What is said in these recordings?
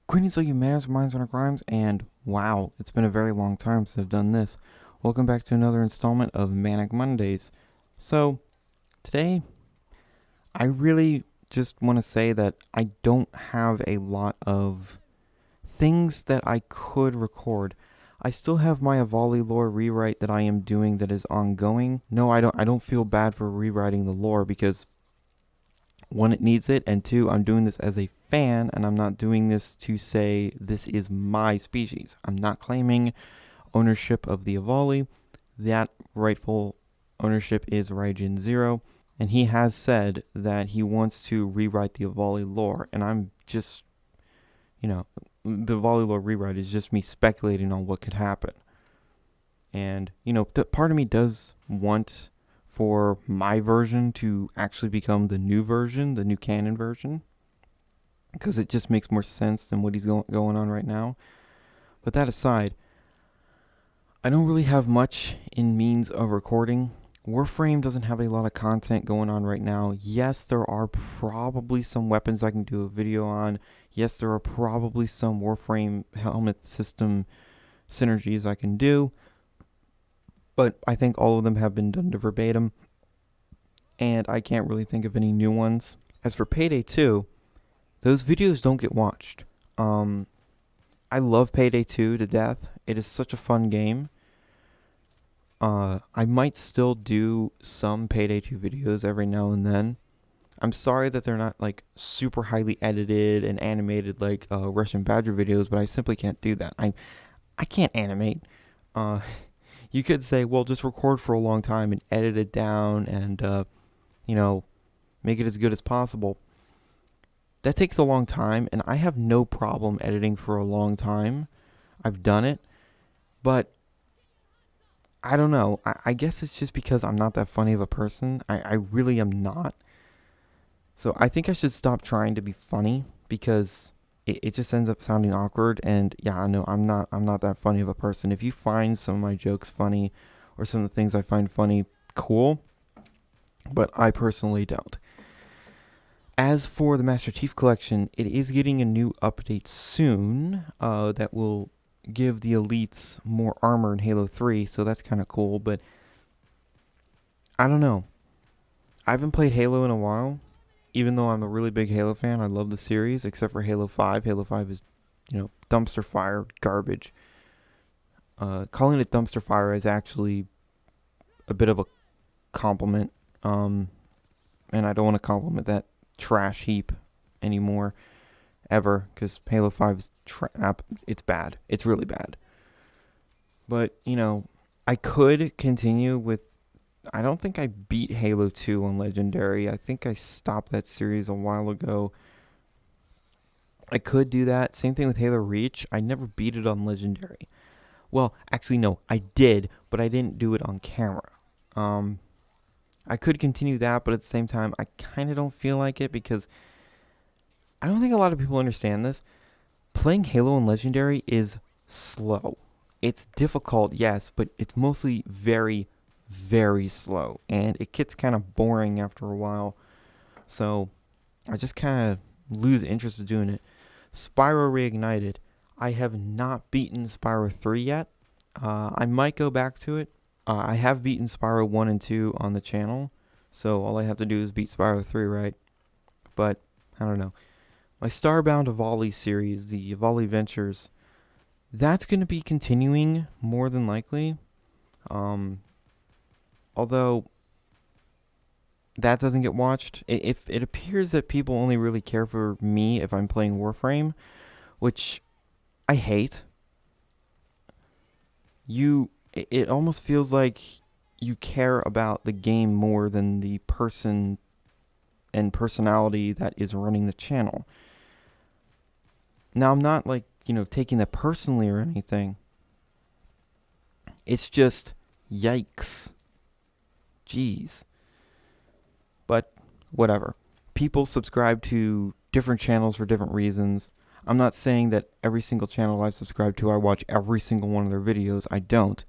Greetings, all you manners, minds, and crimes, and wow, it's been a very long time since I've done this. Welcome back to another installment of Manic Mondays. So, today, I really just want to say that I don't have a lot of things that I could record. I still have my Avali lore rewrite that I am doing that is ongoing. No, I don't feel bad for rewriting the lore because one, it needs it, and two, I'm doing this as a fan, and I'm not doing this to say this is my species. I'm not claiming ownership of the Avali. That rightful ownership is Raijin Zero, and he has said that he wants to rewrite the Avali lore, and I'm just, you know, the Avali lore rewrite is just me speculating on what could happen. And, part of me does want for my version to actually become the new version, the new canon version, because it just makes more sense than what he's going on right now. But that aside, I don't really have much in means of recording. Warframe doesn't have a lot of content going on right now. Yes, there are probably some weapons I can do a video on. Yes, there are probably some Warframe helmet system synergies I can do. But I think all of them have been done to verbatim, and I can't really think of any new ones. As for Payday 2, those videos don't get watched. I love Payday 2 to death. It is such a fun game. I might still do some Payday 2 videos every now and then. I'm sorry that they're not like super highly edited and animated like Russian Badger videos, but I simply can't do that. I can't animate. Uh, you could say, well, just record for a long time and edit it down and you know make it as good as possible. That takes a long time, and I have no problem editing for a long time. I've done it, but I don't know. I guess it's just because I'm not that funny of a person. I really am not. So I think I should stop trying to be funny because it just ends up sounding awkward. And yeah, I know I'm not that funny of a person. If you find some of my jokes funny or some of the things I find funny, cool. But I personally don't. As for the Master Chief Collection, it is getting a new update soon that will give the elites more armor in Halo 3, so that's kind of cool, but I don't know. I haven't played Halo in a while, even though I'm a really big Halo fan. I love the series, except for Halo 5. Halo 5 is, dumpster fire, garbage. Calling it dumpster fire is actually a bit of a compliment, and I don't want to compliment that trash heap anymore ever because Halo 5 is it's bad. It's really bad. But, I could continue with. I don't think I beat Halo 2 on Legendary. I think I stopped that series a while ago. I could do that. Same thing with Halo Reach. I never beat it on Legendary. Well, actually, no, I did, but I didn't do it on camera. Um, I could continue that, but at the same time, I kind of don't feel like it because I don't think a lot of people understand this. Playing Halo on Legendary is slow. It's difficult, yes, but it's mostly very, very slow, and it gets kind of boring after a while. So I just kind of lose interest in doing it. Spyro Reignited. I have not beaten Spyro 3 yet. I might go back to it. I have beaten Spyro 1 and 2 on the channel, so all I have to do is beat Spyro 3, right? But I don't know. My Starbound Avali series, the Avali Ventures, that's going to be continuing more than likely. Um, Although that doesn't get watched, if it appears that people only really care for me if I'm playing Warframe, which I hate. It almost feels like you care about the game more than the person and personality that is running the channel. Now, I'm not like, taking that personally or anything. It's just, yikes. Jeez. But whatever. People subscribe to different channels for different reasons. I'm not saying that every single channel I subscribe to, I watch every single one of their videos. I don't.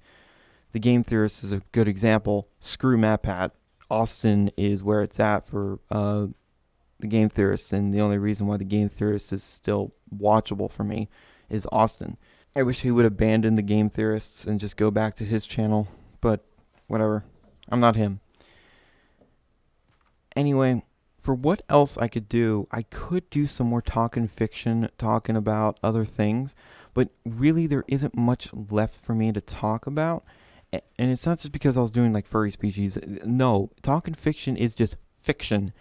The Game Theorist is a good example. Screw MatPat. Austin is where it's at for the Game Theorist, and the only reason why the Game Theorist is still watchable for me is Austin. I wish he would abandon the Game Theorists and just go back to his channel, but whatever. I'm not him. Anyway, for what else I could do, I could do some more talking fiction, talking about other things, but really there isn't much left for me to talk about. And it's not just because I was doing like furry species. No, talking fiction is just fiction.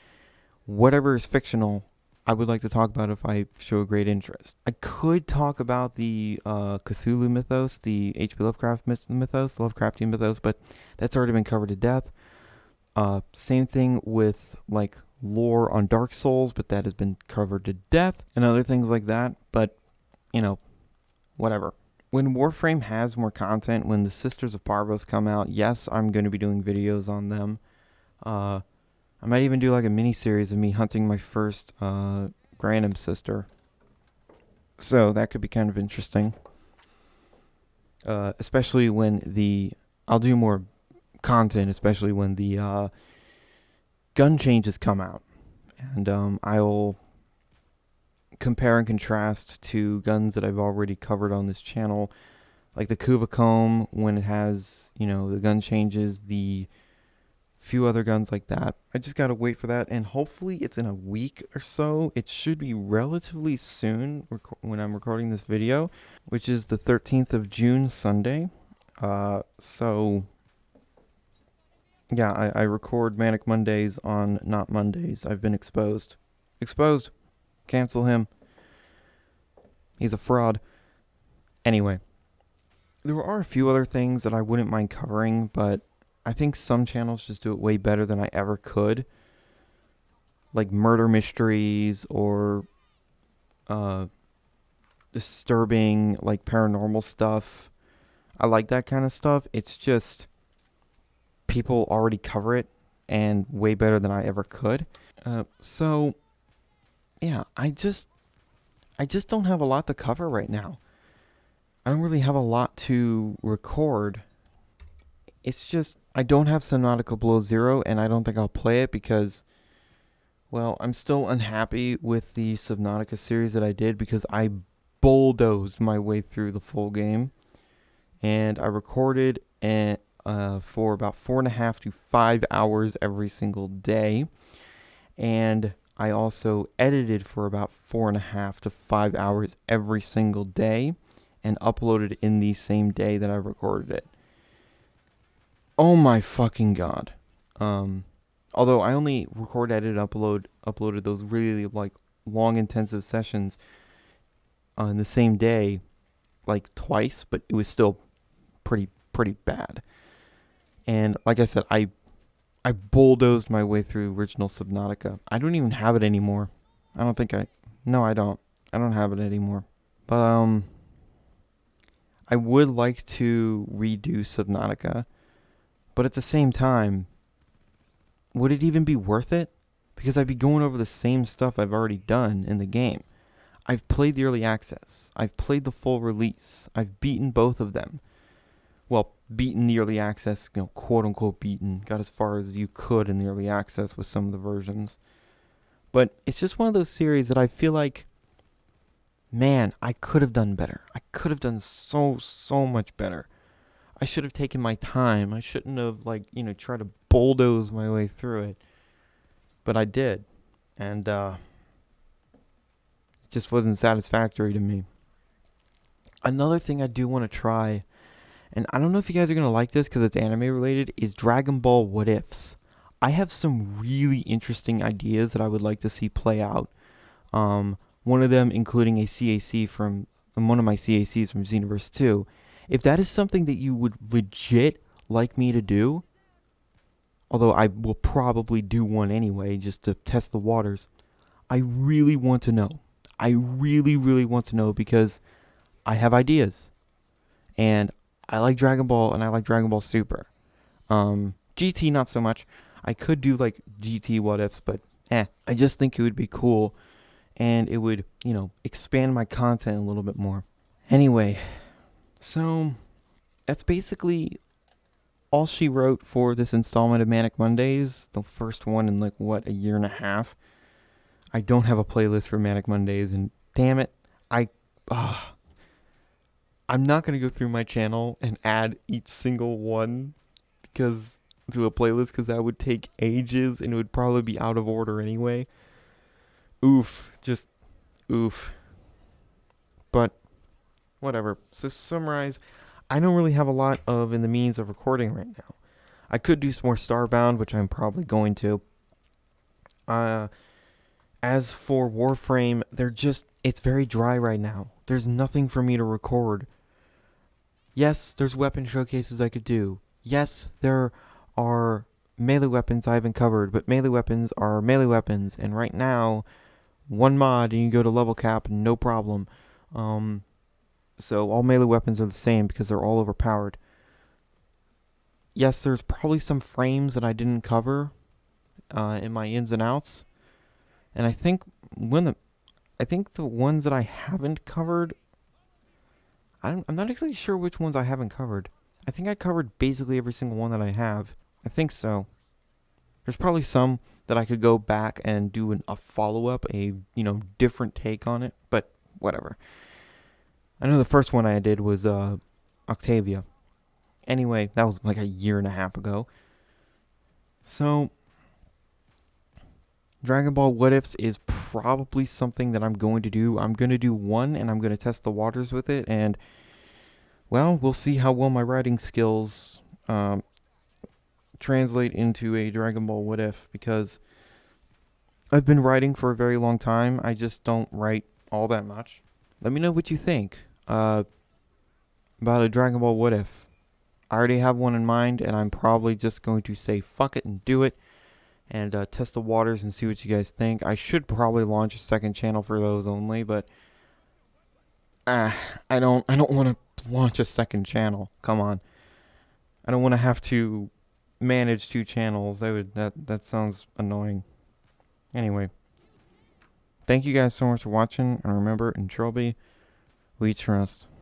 Whatever is fictional, I would like to talk about if I show great interest. I could talk about the Cthulhu mythos, the H.P. Lovecraft mythos, the Lovecraftian mythos, but that's already been covered to death. Same thing with like lore on Dark Souls, but that has been covered to death, and other things like that. But, you know, whatever. When Warframe has more content, when the Sisters of Parvos come out, yes, I'm going to be doing videos on them. I might even do like a mini series of me hunting my first Granum sister. So that could be kind of interesting. Especially when I'll do more content, especially when the gun changes come out. And I'll compare and contrast to guns that I've already covered on this channel. Like the Kuvacomb, when it has, the gun changes, the few other guns like that. I just gotta wait for that, and hopefully it's in a week or so. It should be relatively soon when I'm recording this video, which is the 13th of June, Sunday. So yeah, I record Manic Mondays on not Mondays. I've been exposed. Exposed. Cancel him. He's a fraud. Anyway, there are a few other things that I wouldn't mind covering, but I think some channels just do it way better than I ever could. Like murder mysteries or disturbing, like paranormal stuff. I like that kind of stuff. It's just people already cover it and way better than I ever could. So yeah, I just don't have a lot to cover right now. I don't really have a lot to record. It's just, I don't have Subnautica Below Zero, and I don't think I'll play it because, well, I'm still unhappy with the Subnautica series that I did because I bulldozed my way through the full game. And I recorded for about 4.5 to 5 hours every single day. And I also edited for about 4.5 to 5 hours every single day and uploaded in the same day that I recorded it. Oh my fucking god. Although I only record, edit, uploaded those really like long intensive sessions on the same day like twice, but it was still pretty bad. And like I said, I bulldozed my way through original Subnautica. I don't even have it anymore. I don't have it anymore. But I would like to redo Subnautica. But at the same time, would it even be worth it? Because I'd be going over the same stuff I've already done in the game. I've played the early access. I've played the full release. I've beaten both of them. Well, beaten the early access, quote unquote beaten. Got as far as you could in the early access with some of the versions. But it's just one of those series that I feel like, man, I could have done better. I could have done so much better. I should have taken my time. I shouldn't have, tried to bulldoze my way through it. But I did. And it just wasn't satisfactory to me. Another thing I do want to try, and I don't know if you guys are going to like this because it's anime related, is Dragon Ball What Ifs. I have some really interesting ideas that I would like to see play out. One of them including a CAC from one of my CACs from Xenoverse 2. If that is something that you would legit like me to do, although I will probably do one anyway just to test the waters, I really want to know. I really want to know because I have ideas. And I like Dragon Ball and I like Dragon Ball Super. GT not so much. I could do like GT what ifs, but I just think it would be cool and it would, expand my content a little bit more. Anyway, so that's basically all she wrote for this installment of Manic Mondays, the first one in a year and a half. I don't have a playlist for Manic Mondays, and damn it, I uh, I'm not gonna go through my channel and add each single one because to a playlist because that would take ages and it would probably be out of order anyway. Oof, just oof. But whatever. So to summarize, I don't really have a lot of in the means of recording right now. I could do some more Starbound, which I'm probably going to. Uh, as for Warframe, it's very dry right now. There's nothing for me to record. Yes, there's weapon showcases I could do. Yes, there are melee weapons I haven't covered, but melee weapons are melee weapons, and right now, one mod and you go to level cap, no problem. Um, so all melee weapons are the same because they're all overpowered. Yes, there's probably some frames that I didn't cover in my ins and outs, and I think the ones that I haven't covered, I'm not exactly sure which ones I haven't covered. I think I covered basically every single one that I have. I think so. There's probably some that I could go back and do a follow up, a different take on it, but whatever. I know the first one I did was Octavia. Anyway, that was like a year and a half ago. So Dragon Ball What Ifs is probably something that I'm going to do. I'm going to do one and I'm going to test the waters with it, and well, we'll see how well my writing skills translate into a Dragon Ball What If, because I've been writing for a very long time. I just don't write all that much. Let me know what you think about a Dragon Ball What If. I already have one in mind, and I'm probably just going to say fuck it and do it, and test the waters and see what you guys think. I should probably launch a second channel for those only, but uh, I don't want to launch a second channel. Come on, I don't want to have to manage two channels. That sounds annoying. Anyway, thank you guys so much for watching, and remember, in Trilby, we trust.